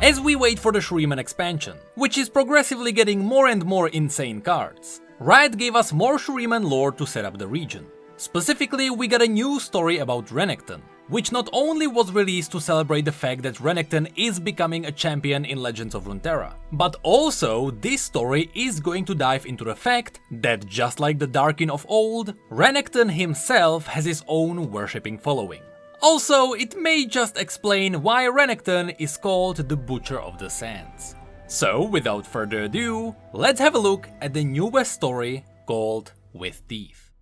as we wait for the Shuriman expansion, which is progressively getting more and more insane cards. Riot gave us more Shuriman lore to set up the region. Specifically, we got a new story about Renekton, which not only was released to celebrate the fact that Renekton is becoming a champion in Legends of Runeterra, but also this story is going to dive into the fact that just like the Darkin of old, Renekton himself has his own worshipping following. Also, it may just explain why Renekton is called the Butcher of the Sands. So, without further ado, let's have a look at the newest story called With Teeth.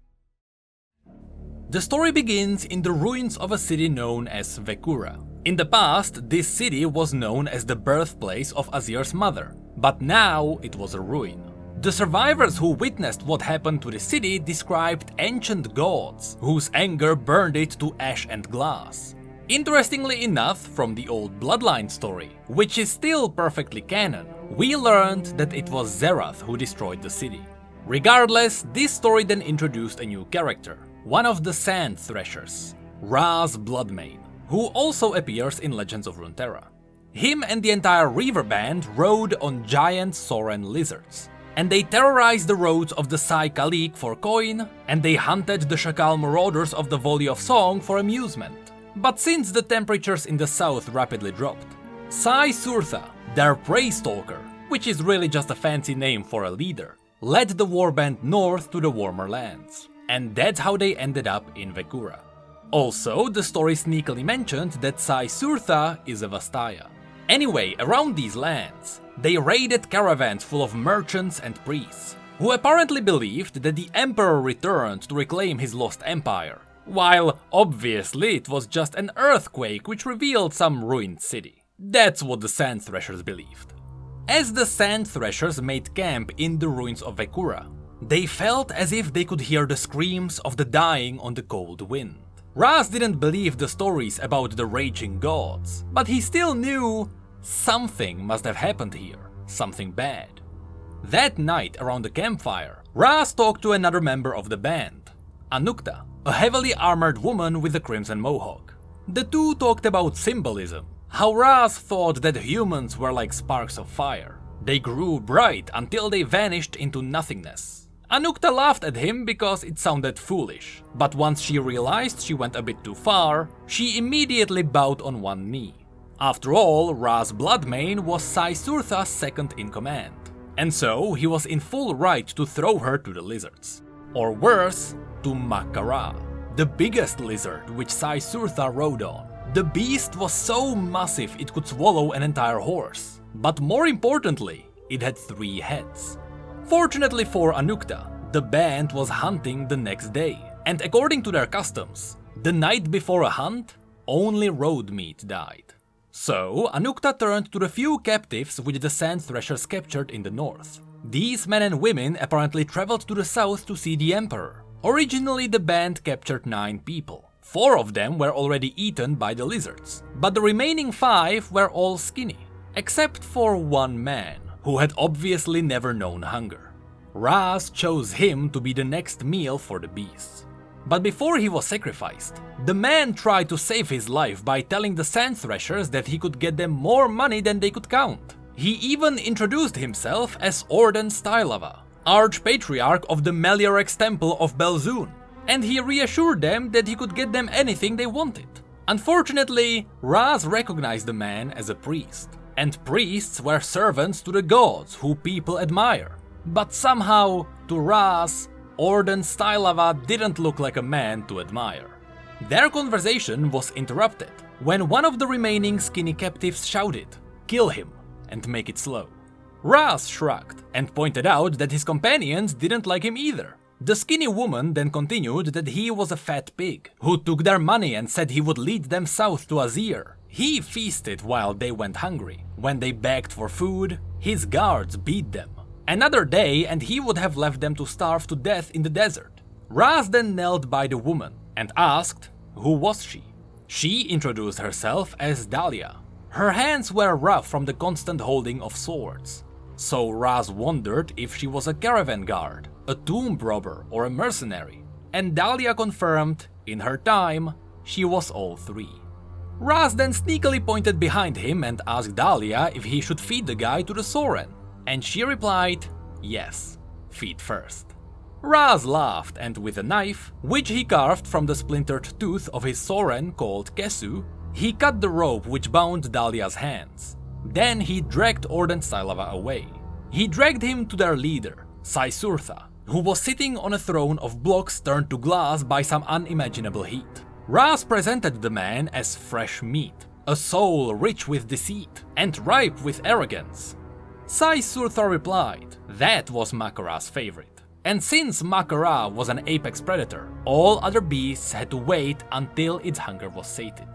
The story begins in the ruins of a city known as Vekura. In the past, this city was known as the birthplace of Azir's mother, but now it was a ruin. The survivors who witnessed what happened to the city described ancient gods, whose anger burned it to ash and glass. Interestingly enough, from the old Bloodline story, which is still perfectly canon, we learned that it was Zerath who destroyed the city. Regardless, this story then introduced a new character, one of the Sand Threshers, Ra's Bloodmane, who also appears in Legends of Runeterra. Him and the entire Reaver band rode on giant Soren lizards, and they terrorized the roads of the Sai Kalik for coin, and they hunted the Shakal marauders of the Volley of Song for amusement. But since the temperatures in the south rapidly dropped, Sai Surtha, their prey stalker, which is really just a fancy name for a leader, led the warband north to the warmer lands. And that's how they ended up in Vekura. Also, the story sneakily mentioned that Sai Surtha is a Vastaya. Anyway, around these lands, they raided caravans full of merchants and priests, who apparently believed that the Emperor returned to reclaim his lost empire, while obviously it was just an earthquake which revealed some ruined city. That's what the Sand Threshers believed. As the Sand Threshers made camp in the ruins of Vekura, they felt as if they could hear the screams of the dying on the cold wind. Raz didn't believe the stories about the raging gods, but he still knew something must have happened here, something bad. That night around the campfire, Raz talked to another member of the band, Anukta, a heavily armored woman with a crimson mohawk. The two talked about symbolism, how Raz thought that humans were like sparks of fire. They grew bright until they vanished into nothingness. Anukta laughed at him because it sounded foolish, but once she realized she went a bit too far, she immediately bowed on one knee. After all, Ra's Bloodmane was Sai Surtha's second in command, and so he was in full right to throw her to the lizards. Or worse, to Makara, the biggest lizard which Sai Surtha rode on. The beast was so massive it could swallow an entire horse, but more importantly, it had 3 heads. Fortunately for Anukta, the band was hunting the next day, and according to their customs, the night before a hunt, only road meat died. So Anukta turned to the few captives which the Sand Threshers captured in the north. These men and women apparently traveled to the south to see the Emperor. Originally the band captured 9 people. 4 of them were already eaten by the lizards, but the remaining 5 were all skinny, except for one man, who had obviously never known hunger. Raz chose him to be the next meal for the beasts. But before he was sacrificed, the man tried to save his life by telling the Sand Threshers that he could get them more money than they could count. He even introduced himself as Orden Stylava, Archpatriarch of the Meliarex Temple of Belzun, and he reassured them that he could get them anything they wanted. Unfortunately, Raz recognized the man as a priest, and priests were servants to the gods who people admire. But somehow, to Raz, Orden Stylava didn't look like a man to admire. Their conversation was interrupted when one of the remaining skinny captives shouted, "Kill him, and make it slow." Raz shrugged and pointed out that his companions didn't like him either. The skinny woman then continued that he was a fat pig, who took their money and said he would lead them south to Azir. He feasted while they went hungry. When they begged for food, his guards beat them. Another day and he would have left them to starve to death in the desert. Raz then knelt by the woman and asked, who was she? She introduced herself as Dahlia. Her hands were rough from the constant holding of swords. So Raz wondered if she was a caravan guard, a tomb robber or a mercenary. And Dahlia confirmed, in her time, she was all 3. Raz then sneakily pointed behind him and asked Dahlia if he should feed the guy to the Soren, and she replied, yes, feed first. Raz laughed and with a knife, which he carved from the splintered tooth of his Soren called Kesu, he cut the rope which bound Dahlia's hands. Then he dragged Orden Stylava away. He dragged him to their leader, Sai-Surtha, who was sitting on a throne of blocks turned to glass by some unimaginable heat. Raz presented the man as fresh meat, a soul rich with deceit and ripe with arrogance. Sai-Surtha replied that was Makara's favorite. And since Makara was an apex predator, all other beasts had to wait until its hunger was sated.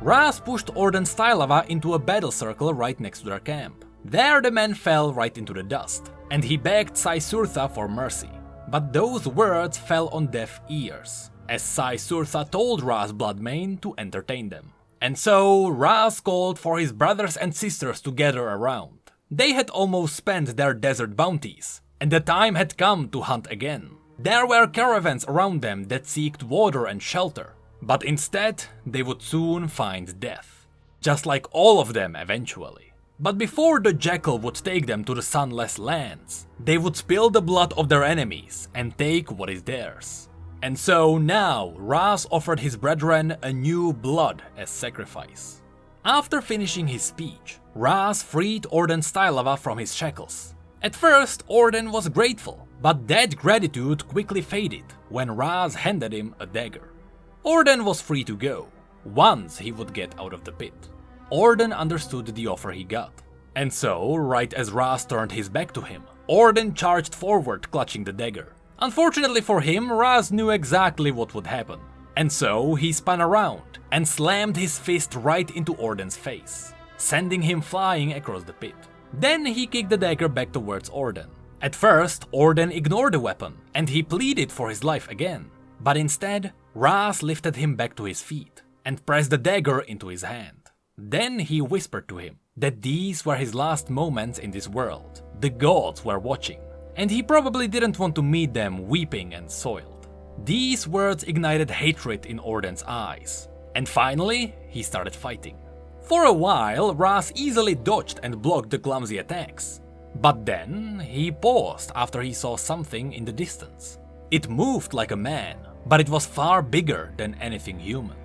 Raz pushed Orden Stylava into a battle circle right next to their camp. There the man fell right into the dust, and he begged Sai-Surtha for mercy. But those words fell on deaf ears, as Sai-Surtha told Raz Bloodmane to entertain them. And so Raz called for his brothers and sisters to gather around. They had almost spent their desert bounties, and the time had come to hunt again. There were caravans around them that sought water and shelter, but instead they would soon find death. Just like all of them eventually. But before the jackal would take them to the sunless lands, they would spill the blood of their enemies and take what is theirs. And so now Raz offered his brethren a new blood as sacrifice. After finishing his speech, Raz freed Orden Stylava from his shackles. At first, Orden was grateful, but that gratitude quickly faded when Raz handed him a dagger. Orden was free to go, once he would get out of the pit. Orden understood the offer he got, and so, right as Raz turned his back to him, Orden charged forward clutching the dagger. Unfortunately for him, Raz knew exactly what would happen, and so he spun around and slammed his fist right into Orden's face, sending him flying across the pit. Then he kicked the dagger back towards Orden. At first, Orden ignored the weapon, and he pleaded for his life again. But instead, Raz lifted him back to his feet, and pressed the dagger into his hand. Then he whispered to him that these were his last moments in this world. The gods were watching, and he probably didn't want to meet them weeping and soiled. These words ignited hatred in Orden's eyes, and finally, he started fighting. For a while, Raz easily dodged and blocked the clumsy attacks. But then, he paused after he saw something in the distance. It moved like a man, but it was far bigger than anything human.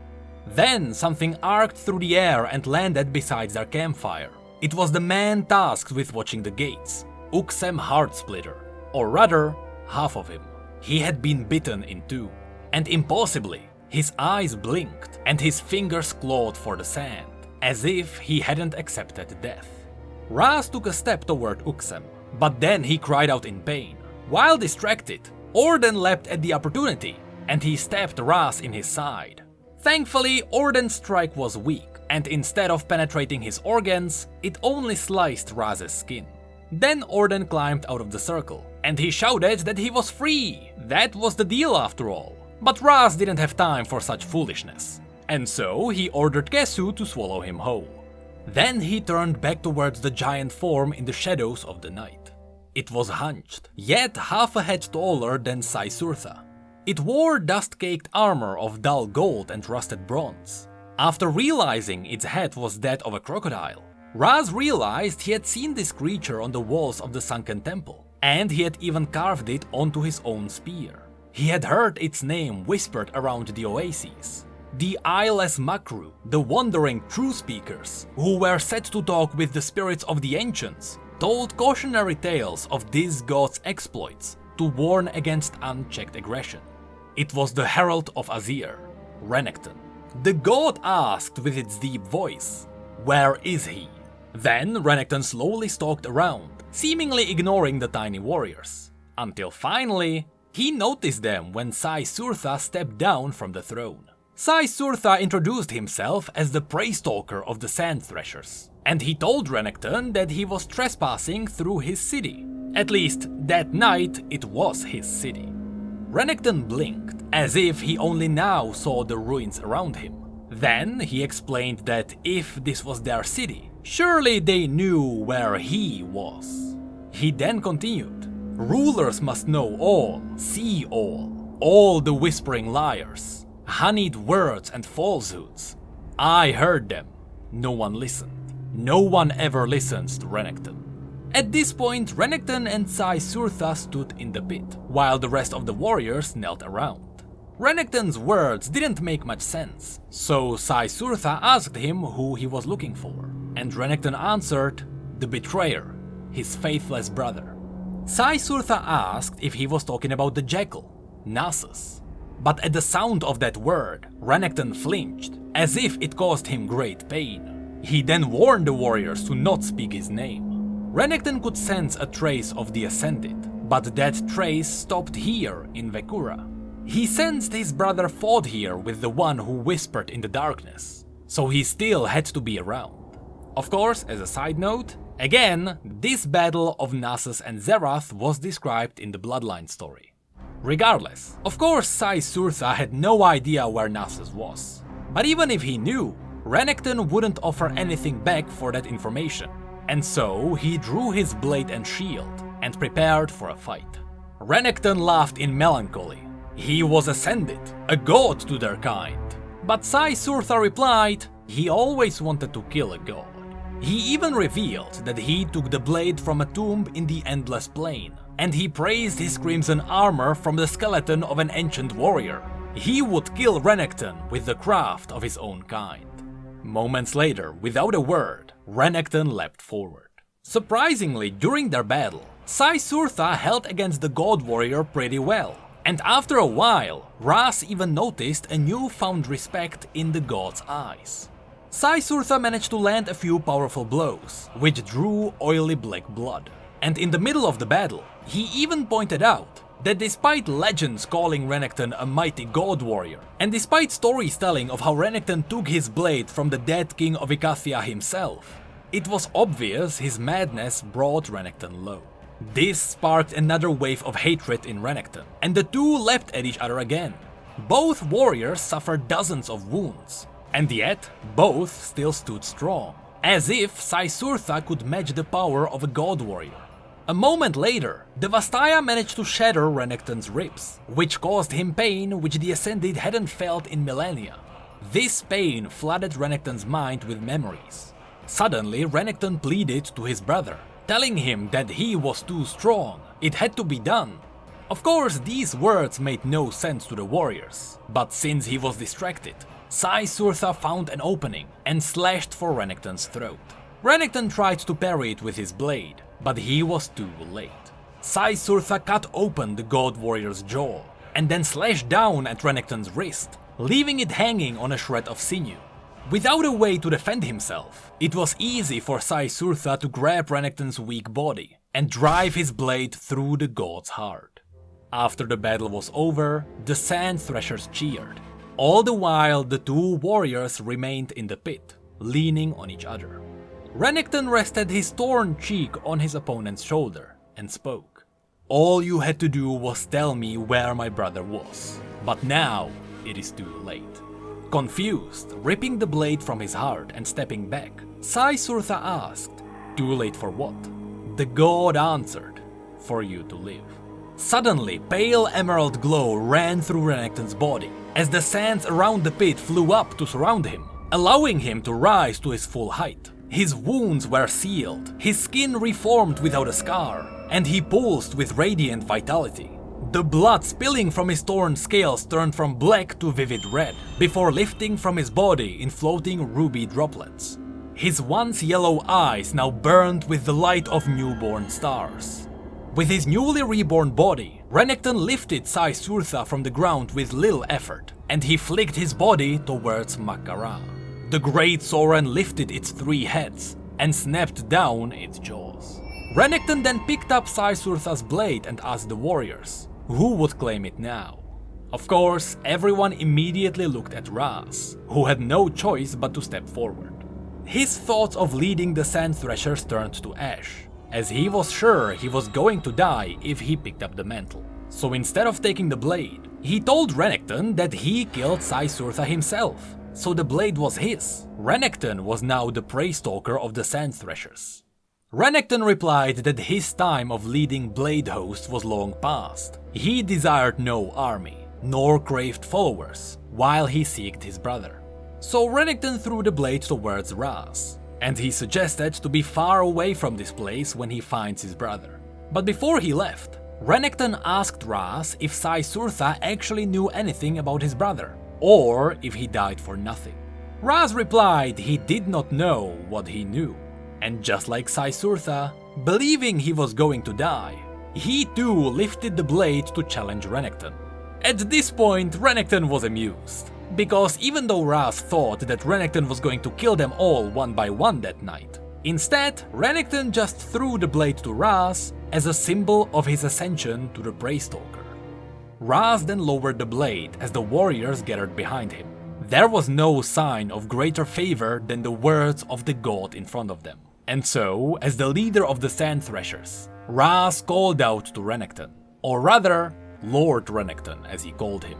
Then, something arced through the air and landed beside their campfire. It was the man tasked with watching the gates, Uxem Heartsplitter, or rather, half of him. He had been bitten in two, and impossibly, his eyes blinked and his fingers clawed for the sand, as if he hadn't accepted death. Raz took a step toward Uxem, but then he cried out in pain. While distracted, Orden leapt at the opportunity, and he stabbed Raz in his side. Thankfully, Orden's strike was weak, and instead of penetrating his organs, it only sliced Raz's skin. Then Orden climbed out of the circle, and he shouted that he was free. That was the deal after all. But Raz didn't have time for such foolishness. And so he ordered Kesu to swallow him whole. Then he turned back towards the giant form in the shadows of the night. It was hunched, yet half a head taller than Sai-Surtha. It wore dust-caked armor of dull gold and rusted bronze. After realizing its head was that of a crocodile, Raz realized he had seen this creature on the walls of the sunken temple, and he had even carved it onto his own spear. He had heard its name whispered around the oases. The eyeless Makru, the wandering true speakers, who were set to talk with the spirits of the ancients, told cautionary tales of this god's exploits to warn against unchecked aggression. It was the herald of Azir, Renekton. The god asked with its deep voice, "Where is he?" Then Renekton slowly stalked around, seemingly ignoring the tiny warriors, until finally he noticed them when Sai-Surtha stepped down from the throne. Sai-Surtha introduced himself as the prey stalker of the sand threshers, and he told Renekton that he was trespassing through his city. At least, that night it was his city. Renekton blinked, as if he only now saw the ruins around him. Then he explained that if this was their city, surely they knew where he was. He then continued, "Rulers must know all, see all the whispering liars, honeyed words and falsehoods. I heard them. No one listened. No one ever listens to Renekton. At this point, Renekton and Sai Surtha stood in the pit, while the rest of the warriors knelt around. Renekton's words didn't make much sense, so Sai Surtha asked him who he was looking for, and Renekton answered, the betrayer, his faithless brother. Sai Surtha asked if he was talking about the jackal, Nasus. But at the sound of that word, Renekton flinched, as if it caused him great pain. He then warned the warriors to not speak his name. Renekton could sense a trace of the Ascended, but that trace stopped here in Vekura. He sensed his brother fought here with the one who whispered in the darkness, so he still had to be around. Of course, as a side note, again, this battle of Nasus and Zerath was described in the Bloodline story. Regardless, of course Sai Surtha had no idea where Nasus was. But even if he knew, Renekton wouldn't offer anything back for that information. And so he drew his blade and shield and prepared for a fight. Renekton laughed in melancholy. He was ascended, a god to their kind. But Sai Surtha replied, he always wanted to kill a god. He even revealed that he took the blade from a tomb in the Endless Plain, and he praised his crimson armor from the skeleton of an ancient warrior. He would kill Renekton with the craft of his own kind. Moments later, without a word, Renekton leapt forward. Surprisingly, during their battle, Sai Surtha held against the god warrior pretty well, and after a while, Ras even noticed a newfound respect in the god's eyes. Sai Surtha managed to land a few powerful blows, which drew oily black blood. And in the middle of the battle, he even pointed out that despite legends calling Renekton a mighty god warrior, and despite stories telling of how Renekton took his blade from the dead king of Icathia himself, it was obvious his madness brought Renekton low. This sparked another wave of hatred in Renekton, and the two leapt at each other again. Both warriors suffered dozens of wounds, and yet both still stood strong, as if Sai Surtha could match the power of a god warrior. A moment later, the Vastaya managed to shatter Renekton's ribs, which caused him pain which the Ascended hadn't felt in millennia. This pain flooded Renekton's mind with memories. Suddenly, Renekton pleaded to his brother, telling him that he was too strong, it had to be done. Of course, these words made no sense to the warriors, but since he was distracted, Sai Surtha found an opening and slashed for Renekton's throat. Renekton tried to parry it with his blade, but he was too late. Sai Surtha cut open the god warrior's jaw, and then slashed down at Renekton's wrist, leaving it hanging on a shred of sinew. Without a way to defend himself, it was easy for Sai Surtha to grab Renekton's weak body and drive his blade through the god's heart. After the battle was over, the sand threshers cheered. All the while, the two warriors remained in the pit, leaning on each other. Renekton rested his torn cheek on his opponent's shoulder and spoke. All you had to do was tell me where my brother was, but now it is too late. Confused, ripping the blade from his heart and stepping back, Sai Surtha asked, too late for what? The god answered, for you to live. Suddenly, pale emerald glow ran through Renekton's body, as the sands around the pit flew up to surround him, allowing him to rise to his full height. His wounds were sealed, his skin reformed without a scar, and he pulsed with radiant vitality. The blood spilling from his torn scales turned from black to vivid red, before lifting from his body in floating ruby droplets. His once yellow eyes now burned with the light of newborn stars. With his newly reborn body, Renekton lifted Sai Surtha from the ground with little effort, and he flicked his body towards Makara. The great Soren lifted its three heads and snapped down its jaws. Renekton then picked up Sai Surtha's blade and asked the warriors, who would claim it now? Of course, everyone immediately looked at Ras, who had no choice but to step forward. His thoughts of leading the sand threshers turned to ash, as he was sure he was going to die if he picked up the mantle. So instead of taking the blade, he told Renekton that he killed Sai Surtha himself, so the blade was his. Renekton was now the prey stalker of the sand threshers. Renekton replied that his time of leading blade hosts was long past. He desired no army, nor craved followers, while he seeked his brother. so Renekton threw the blade towards Raz, and he suggested to be far away from this place when he finds his brother. But before he left, Renekton asked Raz if Sai Surtha actually knew anything about his brother, or if he died for nothing. Raz replied he did not know what he knew, and just like Sai Surtha, believing he was going to die, he too lifted the blade to challenge Renekton. At this point, Renekton was amused, because even though Raz thought that Renekton was going to kill them all one by one that night, instead, Renekton just threw the blade to Raz as a symbol of his ascension to the Prey Stalker. Raz then lowered the blade as the warriors gathered behind him. There was no sign of greater favor than the words of the god in front of them. And so, as the leader of the Sand Threshers, Raz called out to Renekton, or rather, Lord Renekton as he called him.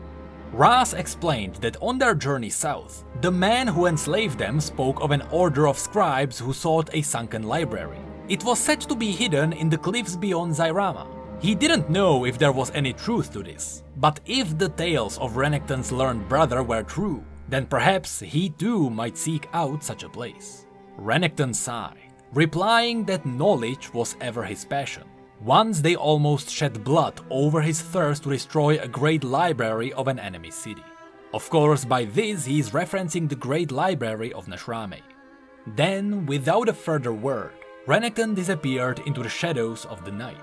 Raz explained that on their journey south, the man who enslaved them spoke of an order of scribes who sought a sunken library. It was said to be hidden in the cliffs beyond Zairama. He didn't know if there was any truth to this, but if the tales of Renekton's learned brother were true, then perhaps he too might seek out such a place. Renekton sighed, replying that knowledge was ever his passion. Once they almost shed blood over his thirst to destroy a great library of an enemy city. Of course, by this he is referencing the great library of Nashrame. Then, without a further word, Renekton disappeared into the shadows of the night.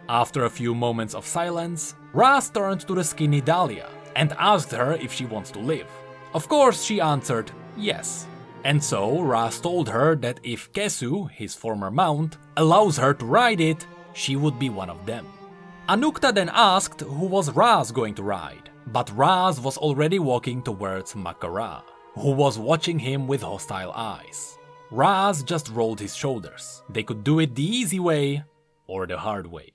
After a few moments of silence, Raz turned to the skinny Dahlia and asked her if she wants to live. Of course, she answered yes. And so Raz told her that if Kesu, his former mount, allows her to ride it, she would be one of them. Anukta then asked who was Raz going to ride, but Raz was already walking towards Makara, who was watching him with hostile eyes. Raz just rolled his shoulders. They could do it the easy way or the hard way.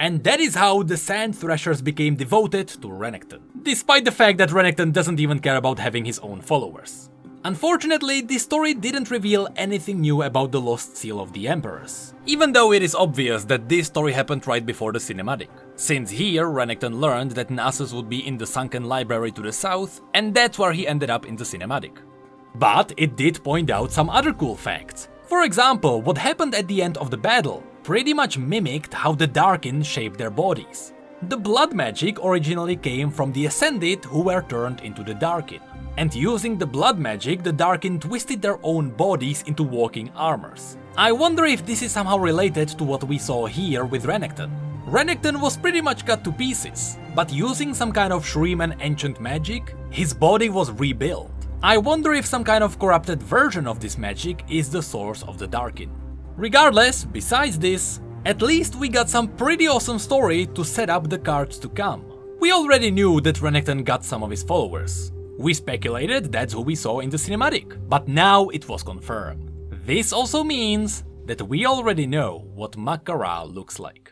And that is how the Sand Threshers became devoted to Renekton, despite the fact that Renekton doesn't even care about having his own followers. Unfortunately, this story didn't reveal anything new about the lost seal of the Emperors, even though it is obvious that this story happened right before the cinematic, since here Renekton learned that Nasus would be in the sunken library to the south, and that's where he ended up in the cinematic. But it did point out some other cool facts. For example, what happened at the end of the battle pretty much mimicked how the Darkin shaped their bodies. The blood magic originally came from the Ascended who were turned into the Darkin. And using the blood magic, the Darkin twisted their own bodies into walking armors. I wonder if this is somehow related to what we saw here with Renekton. Renekton was pretty much cut to pieces, but using some kind of Shuriman ancient magic, his body was rebuilt. I wonder if some kind of corrupted version of this magic is the source of the Darkin. Regardless, besides this, at least we got some pretty awesome story to set up the cards to come. We already knew that Renekton got some of his followers. We speculated that's who we saw in the cinematic, but now it was confirmed. This also means that we already know what Makara looks like.